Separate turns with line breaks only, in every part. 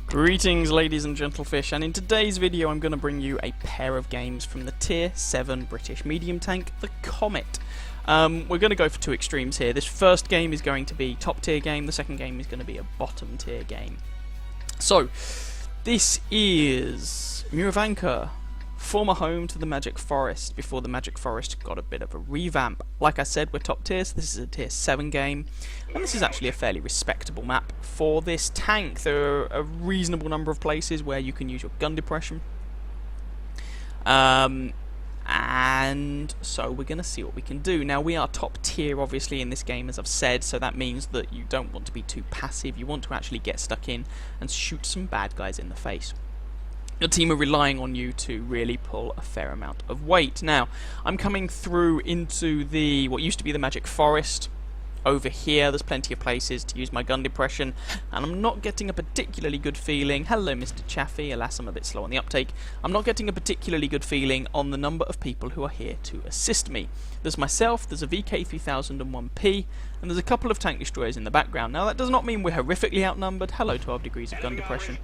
Greetings ladies and gentlefish, and in today's video I'm going to bring you a pair of games from the Tier 7 British medium tank, the Comet. We're going to go for two extremes here. This first game is going to be top tier game, the second game is going to be a bottom tier game. So, this is Muravanka, former home to the Magic Forest, before the Magic Forest got a bit of a revamp. Like I said, we're top tier, so this is a tier 7 game, and this is actually a fairly respectable map for this tank. There are a reasonable number of places where you can use your gun depression. And so we're going to see what we can do. Now, we are top tier, obviously, in this game, as I've said, so that means that you don't want to be too passive. You want to actually get stuck in and shoot some bad guys in the face. Your team are relying on you to really pull a fair amount of weight. Now, I'm coming through into what used to be the Magic Forest. Over here, there's plenty of places to use my gun depression, and I'm not getting a particularly good feeling. Hello, Mr. Chaffee. Alas, I'm a bit slow on the uptake. I'm not getting a particularly good feeling on the number of people who are here to assist me. There's myself, there's a VK3001P, and there's a couple of tank destroyers in the background. Now, that does not mean we're horrifically outnumbered. Hello, 12 degrees of gun depression.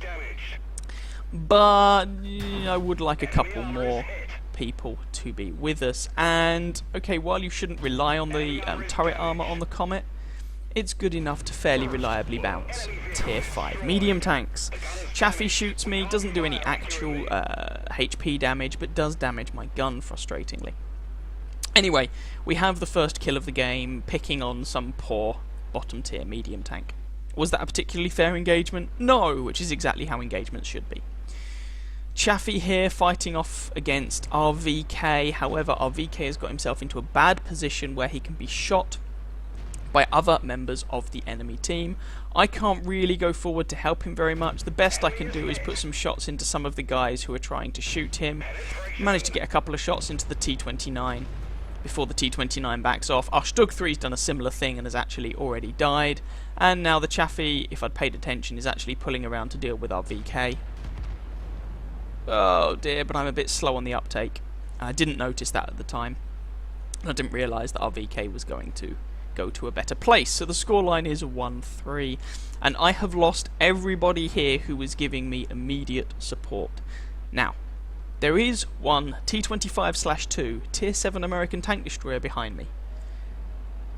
But I would like a couple more people to be with us. And okay, while you shouldn't rely on the turret armor on the Comet, it's good enough to fairly reliably bounce tier 5 medium tanks. Chaffee shoots me, doesn't do any actual HP damage, but does damage my gun frustratingly. Anyway, we have the first kill of the game, picking on some poor bottom tier medium tank. Was that a particularly fair engagement? No, which is exactly how engagements should be. Chaffee here fighting off against RVK. However, RVK has got himself into a bad position where he can be shot by other members of the enemy team. I can't really go forward to help him very much. The best I can do is put some shots into some of the guys who are trying to shoot him. Managed to get a couple of shots into the T-29 before the T-29 backs off. Our Stug 3's done a similar thing and has actually already died. And now the Chaffee, if I'd paid attention, is actually pulling around to deal with our VK. Oh dear, but I'm a bit slow on the uptake. I didn't notice that at the time. I didn't realise that our VK was going to go to a better place. So the scoreline is 1-3. And I have lost everybody here who was giving me immediate support. Now, there is one T-25/2 Tier 7 American tank destroyer behind me.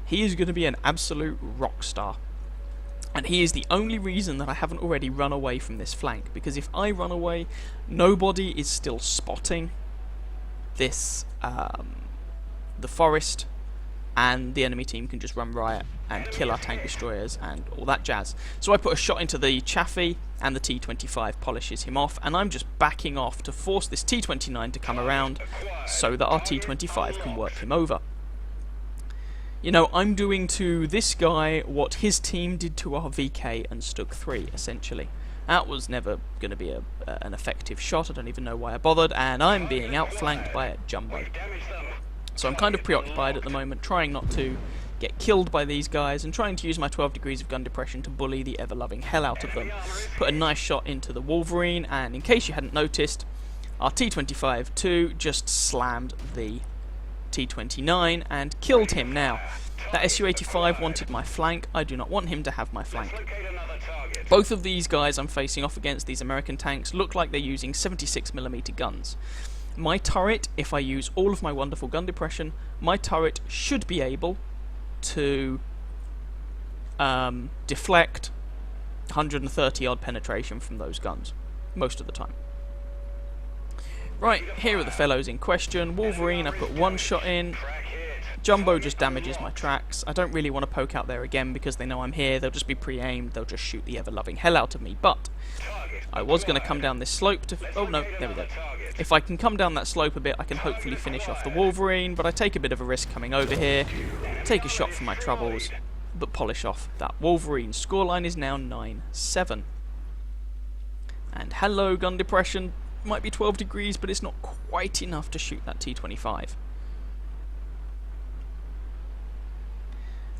He is going to be an absolute rock star. And he is the only reason that I haven't already run away from this flank, because if I run away, nobody is still spotting this, the forest, and the enemy team can just run riot and kill our tank destroyers and all that jazz. So I put a shot into the Chaffee, and the T-25 polishes him off, and I'm just backing off to force this T-29 to come around so that our T-25 can work him over. You know, I'm doing to this guy what his team did to our VK and Stug 3, essentially. That was never going to be an effective shot. I don't even know why I bothered, and I'm being outflanked by a Jumbo. So I'm kind of preoccupied at the moment, trying not to get killed by these guys, and trying to use my 12 degrees of gun depression to bully the ever-loving hell out of them. Put a nice shot into the Wolverine, and in case you hadn't noticed, our T-25-2 just slammed the T-29 and killed him. Now, that Su-85 wanted my flank. I do not want him to have my flank. Both of these guys I'm facing off against, these American tanks, look like they're using 76mm guns. My turret, if I use all of my wonderful gun depression, my turret should be able to deflect 130 odd penetration from those guns, most of the time. Right, here are the fellows in question. Wolverine, I put one shot in. Jumbo just damages my tracks. I don't really want to poke out there again because they know I'm here. They'll just be pre-aimed. They'll just shoot the ever-loving hell out of me. But I was going to come down this slope to... Oh, no, there we go. If I can come down that slope a bit, I can hopefully finish off the Wolverine. But I take a bit of a risk coming over here. Take a shot from my troubles, but polish off that Wolverine. Scoreline is now 9-7. And hello, gun depression. Might be 12 degrees, but it's not quite enough to shoot that T-25.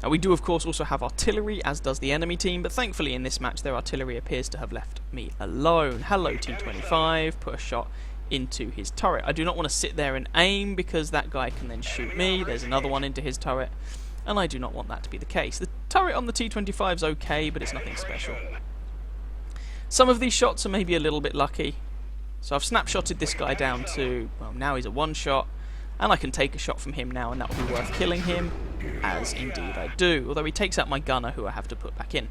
Now, we do of course also have artillery, as does the enemy team, but thankfully in this match their artillery appears to have left me alone. Hello T-25, put a shot into his turret. I do not want to sit there and aim because that guy can then shoot me. There's another one into his turret, and I do not want that to be the case. The turret on the T-25 is okay, but it's nothing special. Some of these shots are maybe a little bit lucky. So I've snapshotted this guy down to, well, now he's a one-shot, and I can take a shot from him now, and that will be worth killing him, as indeed I do, although he takes out my gunner, who I have to put back in.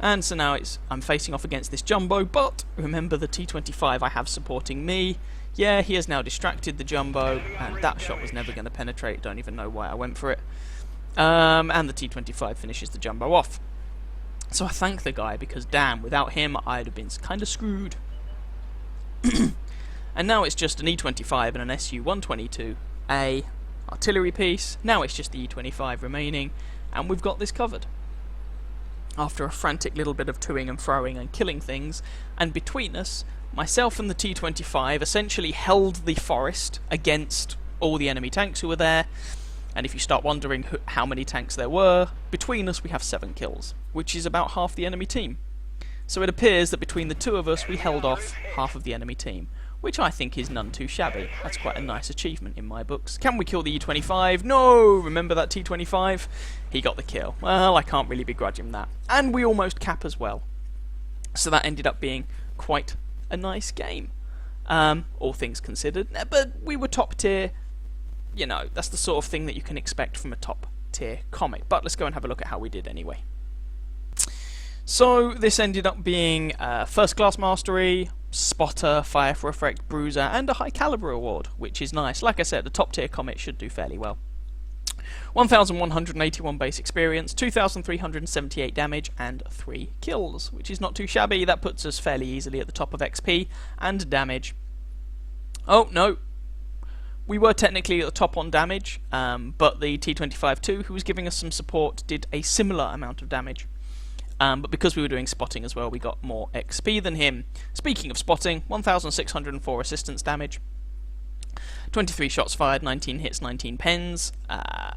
And so now I'm facing off against this Jumbo, but remember the T-25 I have supporting me. Yeah, he has now distracted the Jumbo, and that shot was never going to penetrate, don't even know why I went for it. And the T-25 finishes the Jumbo off. So I thank the guy, because damn, without him I'd have been kind of screwed. And now it's just an E-25 and an Su-122A artillery piece. Now it's just the E-25 remaining, and we've got this covered. After a frantic little bit of toing and froing and killing things, and between us, myself and the T-25 essentially held the forest against all the enemy tanks who were there. And if you start wondering how many tanks there were, between us we have 7 kills, which is about half the enemy team. So it appears that between the two of us we held off half of the enemy team, which I think is none too shabby. That's quite a nice achievement in my books. Can we kill the E-25? No! Remember that T-25? He got the kill. Well, I can't really begrudge him that. And we almost cap as well. So that ended up being quite a nice game, all things considered. But we were top tier. You know, that's the sort of thing that you can expect from a top tier comic. But let's go and have a look at how we did anyway. So this ended up being first class mastery, spotter, fire for effect, bruiser, and a high caliber award, which is nice. Like I said, the top tier comic should do fairly well. 1,181 base experience, 2,378 damage, and 3 kills, which is not too shabby. That puts us fairly easily at the top of XP and damage. Oh no, we were technically at the top on damage, but the T-25-2, who was giving us some support, did a similar amount of damage. But because we were doing spotting as well, we got more XP than him. Speaking of spotting, 1,604 assistance damage, 23 shots fired, 19 hits, 19 pens,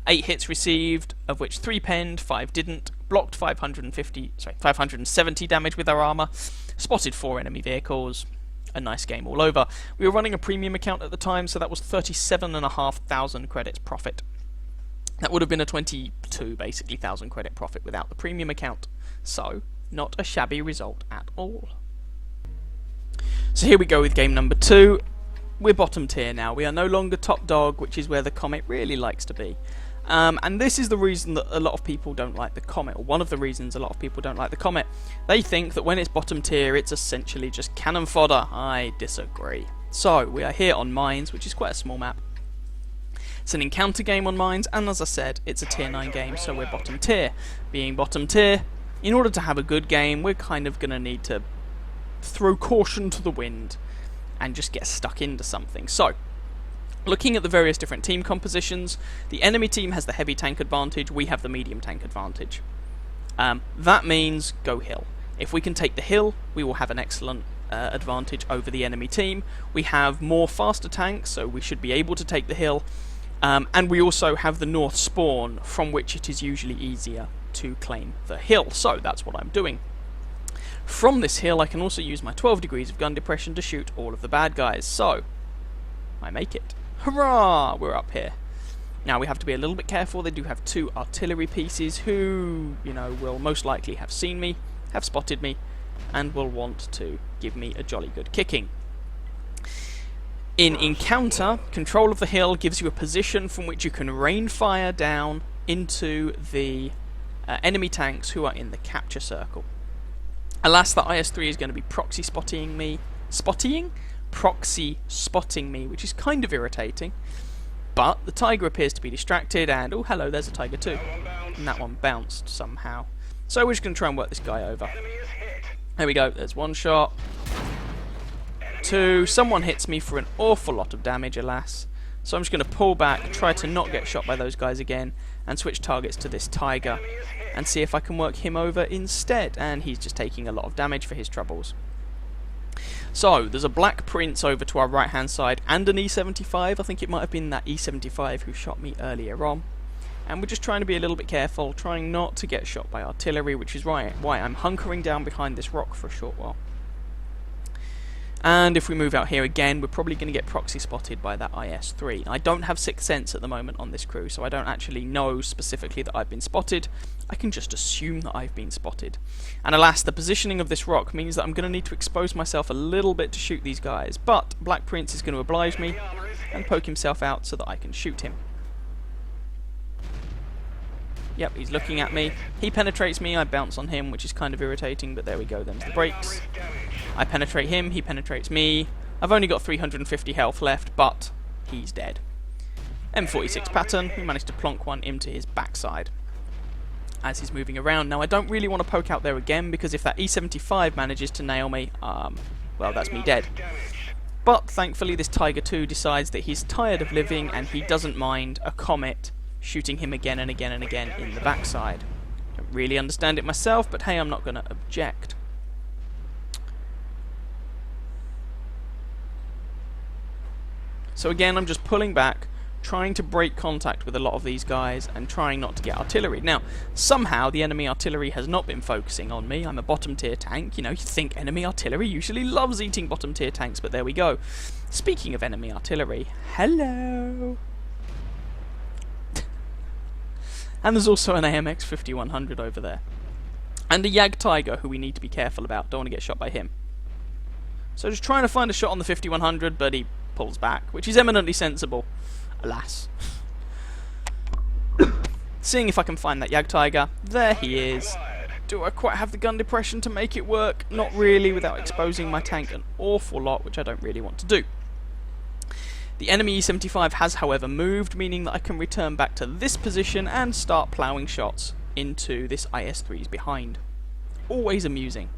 8 hits received, of which 3 penned, 5 didn't, blocked 570 damage with our armour, spotted 4 enemy vehicles. A nice game all over. We were running a premium account at the time, so that was 37,500 credits profit. That would have been a 22, basically, 1,000 credit profit without the premium account. So, not a shabby result at all. So here we go with game number 2. We're bottom tier now. We are no longer top dog, which is where the Comet really likes to be. And this is the reason that a lot of people don't like the Comet, or one of the reasons a lot of people don't like the Comet. They think that when it's bottom tier, it's essentially just cannon fodder. I disagree. So, we are here on Mines, which is quite a small map. It's an encounter game on Mines, and as I said, it's a tier 9 game, so we're bottom tier. Being bottom tier, in order to have a good game, we're kind of going to need to throw caution to the wind and just get stuck into something. So, looking at the various different team compositions, the enemy team has the heavy tank advantage, we have the medium tank advantage. That means go hill. If we can take the hill, we will have an excellent advantage over the enemy team. We have more faster tanks, so we should be able to take the hill. And we also have the north spawn, from which it is usually easier to claim the hill. So that's what I'm doing. From this hill, I can also use my 12 degrees of gun depression to shoot all of the bad guys. So, I make it. Hurrah! We're up here. Now we have to be a little bit careful. They do have 2 artillery pieces who, you know, will most likely have seen me, have spotted me, and will want to give me a jolly good kicking. In Encounter, control of the hill gives you a position from which you can rain fire down into the enemy tanks who are in the capture circle. Alas, the IS-3 is going to be proxy spotting me, which is kind of irritating. But the Tiger appears to be distracted, and oh hello, there's a Tiger too. And that one bounced somehow. So we're just going to try and work this guy over. There we go, there's 1 shot. 2, someone hits me for an awful lot of damage, alas. So I'm just going to pull back, try to not get shot by those guys again, and switch targets to this Tiger, and see if I can work him over instead. And he's just taking a lot of damage for his troubles. So, there's a Black Prince over to our right hand side, and an E75. I think it might have been that E75 who shot me earlier on. And we're just trying to be a little bit careful, trying not to get shot by artillery, which is why I'm hunkering down behind this rock for a short while. And if we move out here again, we're probably going to get proxy spotted by that IS-3. I don't have Sixth Sense at the moment on this crew, so I don't actually know specifically that I've been spotted. I can just assume that I've been spotted. And alas, the positioning of this rock means that I'm going to need to expose myself a little bit to shoot these guys. But Black Prince is going to oblige me and poke himself out so that I can shoot him. Yep, he's looking at me. He penetrates me, I bounce on him, which is kind of irritating, but there we go, them's the brakes. I penetrate him, he penetrates me. I've only got 350 health left, but he's dead. M46 pattern, we managed to plonk one into his backside as he's moving around. Now, I don't really want to poke out there again, because if that E75 manages to nail me, well, that's me dead. But thankfully, this Tiger 2 decides that he's tired of living, and he doesn't mind a Comet shooting him again and again and again in the backside. Don't really understand it myself, but hey, I'm not going to object. So again, I'm just pulling back, trying to break contact with a lot of these guys, and trying not to get artillery. Now, somehow the enemy artillery has not been focusing on me. I'm a bottom tier tank. You know, you think enemy artillery usually loves eating bottom tier tanks, but there we go. Speaking of enemy artillery, hello! And there's also an AMX 5100 over there. And a Yag Tiger, who we need to be careful about. Don't want to get shot by him. So just trying to find a shot on the 5100, but he pulls back, which is eminently sensible. Alas. Seeing if I can find that Yag Tiger. There he is. Do I quite have the gun depression to make it work? Not really, without exposing my tank an awful lot, which I don't really want to do. The enemy E75 has, however, moved, meaning that I can return back to this position and start ploughing shots into this IS-3's behind. Always amusing.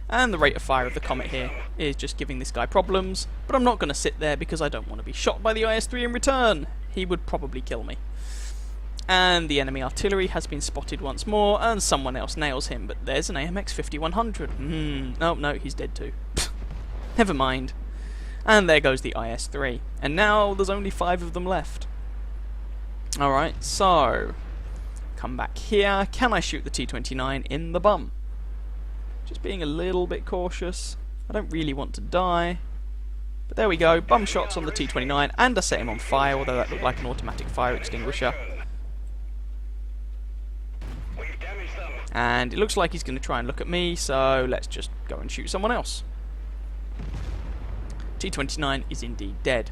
And the rate of fire of the Comet here is just giving this guy problems, but I'm not going to sit there because I don't want to be shot by the IS-3 in return. He would probably kill me. And the enemy artillery has been spotted once more, and someone else nails him, but there's an AMX 5100. No, he's dead too. Never mind. And there goes the IS-3. And now there's only 5 of them left. Alright, so come back here. Can I shoot the T-29 in the bum? Just being a little bit cautious. I don't really want to die. But there we go. Bum shots on the T-29, and I set him on fire, although that looked like an automatic fire extinguisher. And it looks like he's going to try and look at me, so let's just go and shoot someone else. T-29 is indeed dead.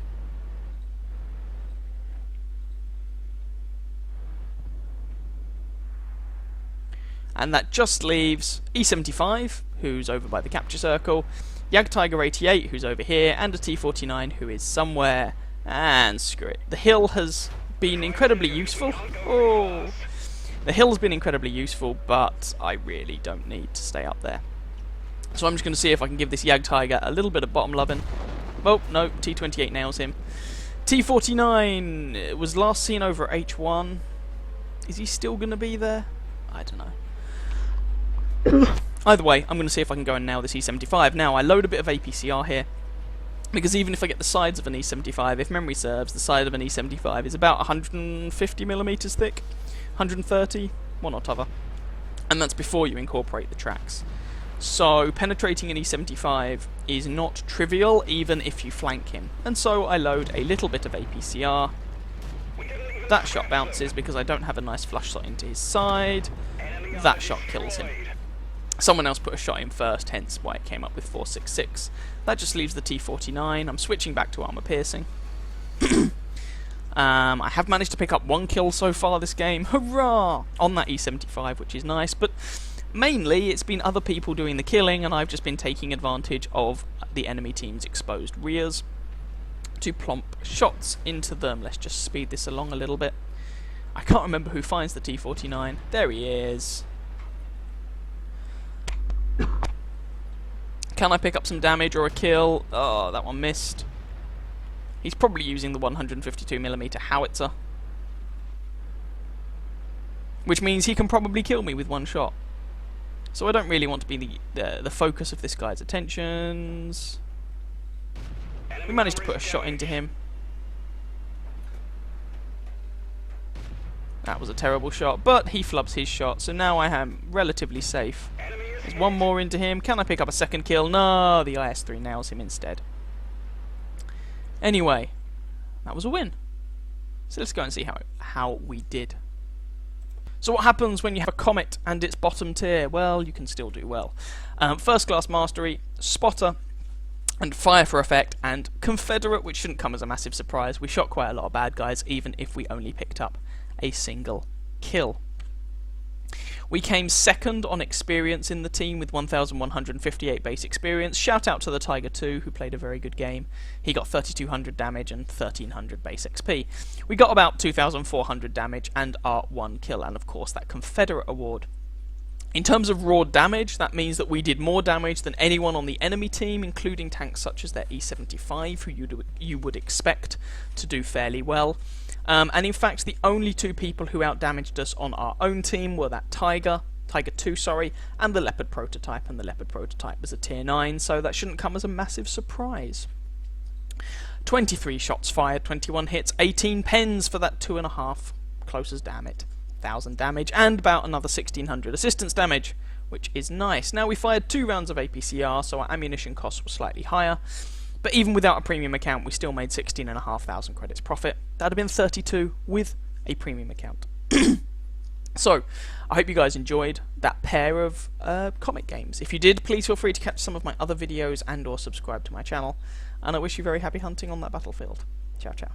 And that just leaves E75, who's over by the capture circle, Yag Tiger 88, who's over here, and a T-49, who is somewhere. And screw it. The hill has been incredibly useful. Oh, the hill's been incredibly useful, but I really don't need to stay up there. So I'm just going to see if I can give this Yag Tiger a little bit of bottom loving. Oh, no, T-28 nails him. T-49 was last seen over at H1. Is he still going to be there? I don't know. Either way, I'm going to see if I can go and nail this E75. Now, I load a bit of APCR here, because even if I get the sides of an E75, if memory serves, the side of an E75 is about 150mm thick, 130, one or t'other. And that's before you incorporate the tracks. So, penetrating an E75 is not trivial, even if you flank him. And so, I load a little bit of APCR. That shot bounces because I don't have a nice flush shot into his side. That shot kills him. Someone else put a shot in first, hence why it came up with 466. That just leaves the T-49. I'm switching back to armor piercing. I have managed to pick up 1 kill so far this game. Hurrah! On that E75, which is nice, but mainly it's been other people doing the killing, and I've just been taking advantage of the enemy team's exposed rears to plump shots into them. Let's just speed this along a little bit. I can't remember who finds the T-49. There he is. Can I pick up some damage or a kill? Oh, that one missed. He's probably using the 152mm howitzer, which means he can probably kill me with 1 shot. So I don't really want to be the focus of this guy's attentions. We managed to put a shot into him. That was a terrible shot, but he flubs his shot, so now I am relatively safe. There's one more into him. Can I pick up a second kill? No, the IS-3 nails him instead. Anyway, that was a win. So let's go and see how we did. So what happens when you have a Comet and it's bottom tier? Well, you can still do well. First class mastery, spotter, and fire for effect, and Confederate, which shouldn't come as a massive surprise. We shot quite a lot of bad guys, even if we only picked up a single kill. We came second on experience in the team with 1,158 base experience. Shout out to the Tiger 2, who played a very good game. He got 3,200 damage and 1,300 base XP. We got about 2,400 damage and our 1 kill, and of course that Confederate award. In terms of raw damage, that means that we did more damage than anyone on the enemy team, including tanks such as their E-75, who you would expect to do fairly well. And in fact, the only two people who outdamaged us on our own team were that Tiger 2, sorry, and the Leopard prototype, and the Leopard prototype was a tier 9, so that shouldn't come as a massive surprise. 23 shots fired, 21 hits, 18 pens for that 2.5 close as damn it. 1,000 damage, and about another 1,600 assistance damage, which is nice. Now, we fired 2 rounds of APCR, so our ammunition costs were slightly higher, but even without a premium account, we still made 16,500 credits profit. That would have been 32 with a premium account. So, I hope you guys enjoyed that pair of Comet games. If you did, please feel free to catch some of my other videos and or subscribe to my channel, and I wish you very happy hunting on that battlefield. Ciao, ciao.